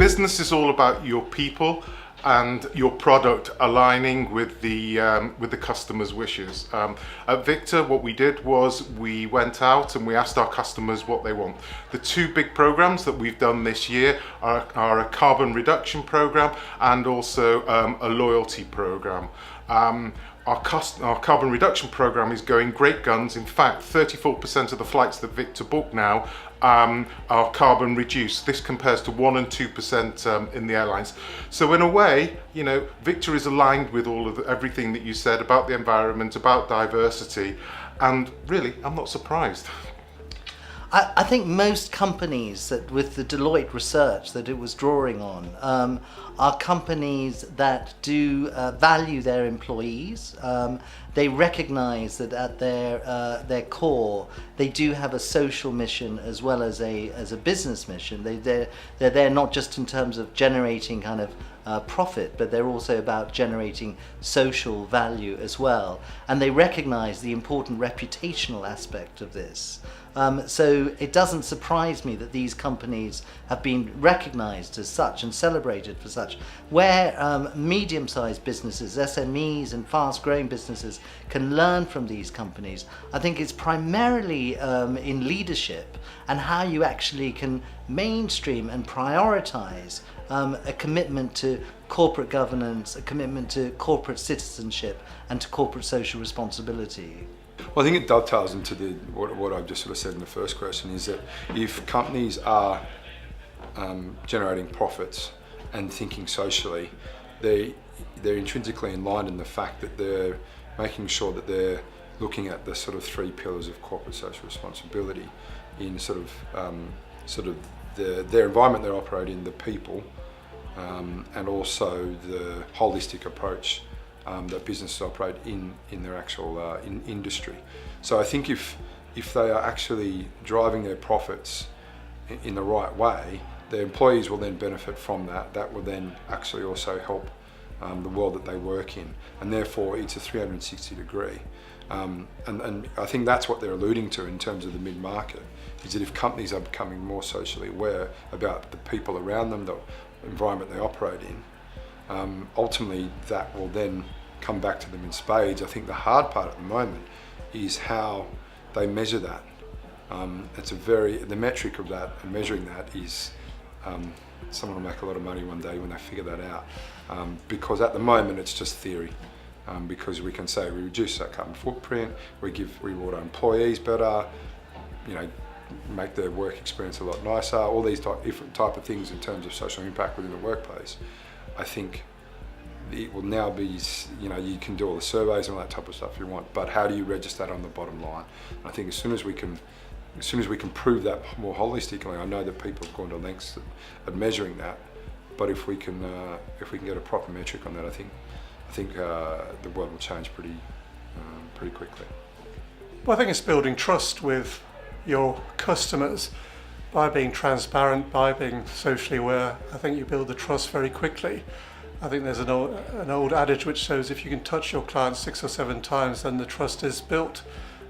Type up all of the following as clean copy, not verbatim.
business is all about your people and your product aligning with the customer's wishes. At Victor, what we did was we went out and we asked our customers what they want. The two big programs that we've done this year are a carbon reduction program and also a loyalty program. Our carbon reduction program is going great guns. In fact, 34% of the flights that Victor book now are carbon reduced. This compares to 1 and 2% in the airlines. So in a way, you know, Victor is aligned with all of everything that you said about the environment, about diversity, and really, I'm not surprised. I think most companies that, with the Deloitte research that it was drawing on, are companies that do value their employees. They recognize that at their core, they do have a social mission as well as a business mission. They're there not just in terms of generating kind of profit, but they're also about generating social value as well. And they recognize the important reputational aspect of this. So it doesn't surprise me that these companies have been recognized as such and celebrated for such. Where medium-sized businesses, SMEs and fast-growing businesses can learn from these companies, I think it's primarily in leadership and how you actually can mainstream and prioritize a commitment to corporate governance, a commitment to corporate citizenship and to corporate social responsibility. Well, I think it dovetails into what I've just sort of said in the first question, is that if companies are generating profits and thinking socially, they're intrinsically aligned in the fact that they're making sure that they're looking at the sort of three pillars of corporate social responsibility in sort of their environment they're operating, the people, and also the holistic approach that businesses operate in their actual in industry. So I think if they are actually driving their profits in the right way, their employees will then benefit from that. That will then actually also help the world that they work in, and therefore it's a 360 degree. And I think that's what they're alluding to in terms of the mid-market, is that if companies are becoming more socially aware about the people around them, the environment they operate in, ultimately that will then come back to them in spades. I think the hard part at the moment is how they measure that. The metric of that and measuring that is someone will make a lot of money one day when they figure that out, because at the moment it's just theory. Because we can say we reduce our carbon footprint, we reward our employees better, you know, make their work experience a lot nicer, all these different type of things in terms of social impact within the workplace. I think it will now be, you know, you can do all the surveys and all that type of stuff you want, but how do you register that on the bottom line? And I think as soon as we can prove that more holistically, I know that people have gone to lengths at measuring that, but if we can get a proper metric on that, I think the world will change pretty quickly. Well, I think it's building trust with your customers by being transparent, by being socially aware. I think you build the trust very quickly. I think there's an old adage which says if you can touch your client 6 or 7 times, then the trust is built.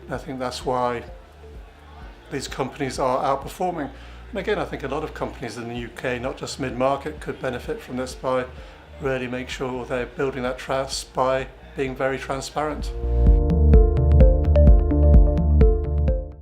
And I think that's why these companies are outperforming. And again, I think a lot of companies in the UK, not just mid-market, could benefit from this by really make sure they're building that trust by being very transparent.